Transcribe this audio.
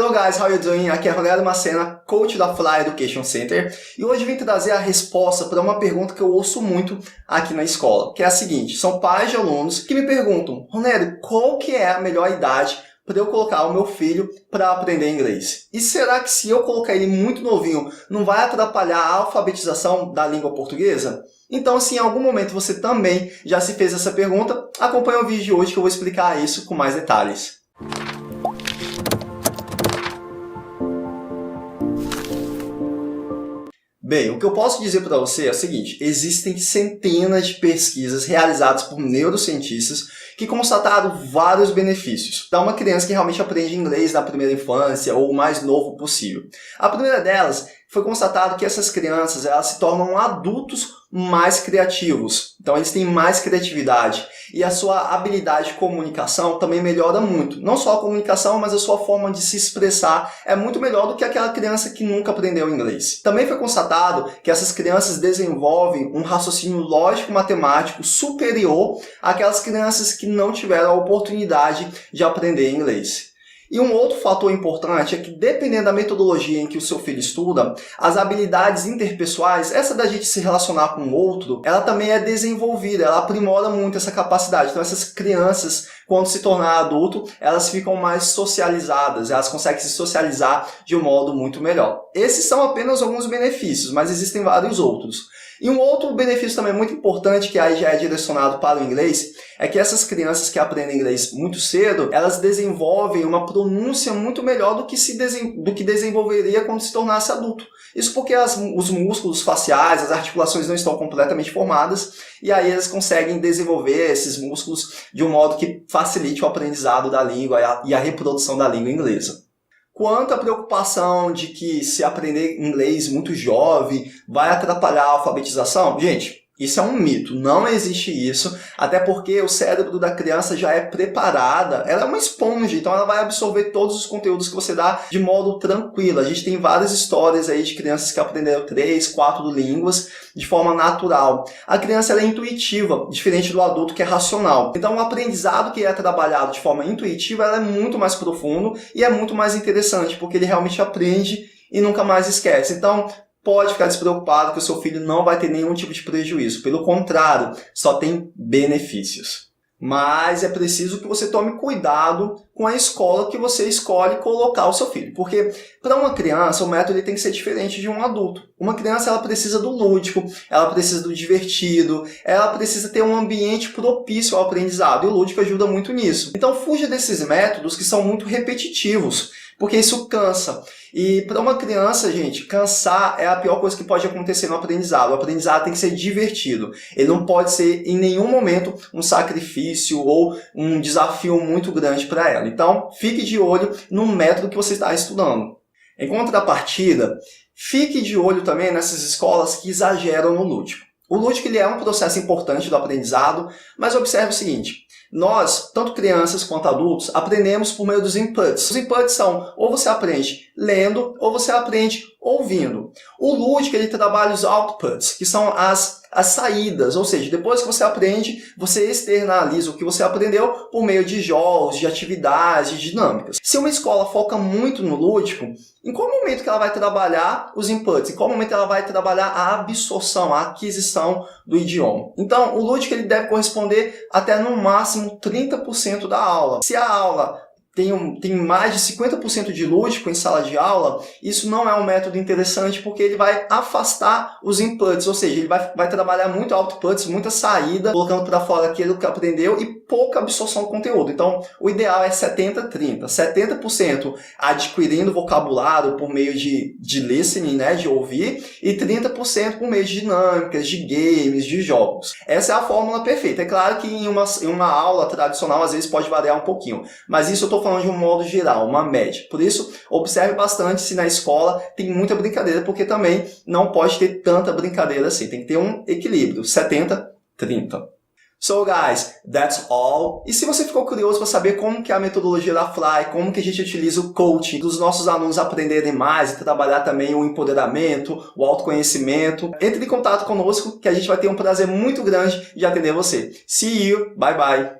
Hello guys, how you doing? Aqui é Ronaldo Macena, coach da Fly Education Center, e hoje eu vim trazer a resposta para uma pergunta que eu ouço muito aqui na escola, que é a seguinte: são pais de alunos que me perguntam, Ronaldo, qual que é a melhor idade para eu colocar o meu filho para aprender inglês? E será que se eu colocar ele muito novinho, não vai atrapalhar a alfabetização da língua portuguesa? Então, se em algum momento você também já se fez essa pergunta, acompanhe o vídeo de hoje que eu vou explicar isso com mais detalhes. Bem, o que eu posso dizer para você é o seguinte: existem centenas de pesquisas realizadas por neurocientistas que constataram vários benefícios para uma criança que realmente aprende inglês na primeira infância ou o mais novo possível. A primeira delas foi constatado que essas crianças elas se tornam adultos mais criativos. Então eles têm mais criatividade e a sua habilidade de comunicação também melhora muito. Não só a comunicação, mas a sua forma de se expressar é muito melhor do que aquela criança que nunca aprendeu inglês. Também foi constatado que essas crianças desenvolvem um raciocínio lógico-matemático superior àquelas crianças que não tiveram a oportunidade de aprender inglês. E um outro fator importante é que, dependendo da metodologia em que o seu filho estuda, as habilidades interpessoais, essa da gente se relacionar com o outro, ela também é desenvolvida, ela aprimora muito essa capacidade. Então essas crianças, quando se tornar adulto, elas ficam mais socializadas, elas conseguem se socializar de um modo muito melhor. Esses são apenas alguns benefícios, mas existem vários outros. E um outro benefício também muito importante, que aí já é direcionado para o inglês, é que essas crianças que aprendem inglês muito cedo, elas desenvolvem uma pronúncia muito melhor do que desenvolveria quando se tornasse adulto. Isso porque os músculos faciais, as articulações não estão completamente formadas, e aí eles conseguem desenvolver esses músculos de um modo que facilite o aprendizado da língua e a reprodução da língua inglesa. Quanto à preocupação de que se aprender inglês muito jovem vai atrapalhar a alfabetização, gente, isso é um mito, não existe isso, até porque o cérebro da criança já é preparada, ela é uma esponja, então ela vai absorver todos os conteúdos que você dá de modo tranquilo. A gente tem várias histórias aí de crianças que aprenderam 3, 4 línguas de forma natural. A criança ela é intuitiva, diferente do adulto que é racional. Então o aprendizado que é trabalhado de forma intuitiva ela é muito mais profundo e é muito mais interessante, porque ele realmente aprende e nunca mais esquece. Então, pode ficar despreocupado que o seu filho não vai ter nenhum tipo de prejuízo. Pelo contrário, só tem benefícios. Mas é preciso que você tome cuidado com a escola que você escolhe colocar o seu filho. Porque para uma criança o método tem que ser diferente de um adulto. Uma criança ela precisa do lúdico, ela precisa do divertido, ela precisa ter um ambiente propício ao aprendizado. E o lúdico ajuda muito nisso. Então fuja desses métodos que são muito repetitivos, porque isso cansa. E para uma criança, gente, cansar é a pior coisa que pode acontecer no aprendizado. O aprendizado tem que ser divertido. Ele não pode ser em nenhum momento um sacrifício ou um desafio muito grande para ela. Então, fique de olho no método que você está estudando. Em contrapartida, fique de olho também nessas escolas que exageram no lúdico. O lúdico ele é um processo importante do aprendizado, mas observe o seguinte: nós, tanto crianças quanto adultos, aprendemos por meio dos inputs. Os inputs são ou você aprende lendo ou você aprende ouvindo. O lúdico ele trabalha os outputs, que são as saídas, ou seja, depois que você aprende, você externaliza o que você aprendeu por meio de jogos, de atividades, de dinâmicas. Se uma escola foca muito no lúdico, em qual momento que ela vai trabalhar os inputs? Em qual momento ela vai trabalhar a absorção, a aquisição do idioma? Então, o lúdico ele deve corresponder até no máximo 30% da aula. Se a aula tem mais de 50% de lúdico em sala de aula, isso não é um método interessante porque ele vai afastar os inputs, ou seja, ele vai trabalhar muito outputs, muita saída, colocando para fora aquilo que aprendeu e pouca absorção do conteúdo. Então, o ideal é 70-30. 70% adquirindo vocabulário por meio de listening, né, de ouvir, e 30% por meio de dinâmicas, de games, de jogos. Essa é a fórmula perfeita. É claro que em uma aula tradicional, às vezes, pode variar um pouquinho, mas isso eu estou falando de um modo geral, uma média. Por isso, observe bastante se na escola tem muita brincadeira, porque também não pode ter tanta brincadeira assim. Tem que ter um equilíbrio, 70-30. So guys, that's all. E se você ficou curioso para saber como que é a metodologia da Fly, como que a gente utiliza o coaching dos nossos alunos aprenderem mais e trabalhar também o empoderamento, o autoconhecimento, entre em contato conosco que a gente vai ter um prazer muito grande de atender você. See you, bye bye.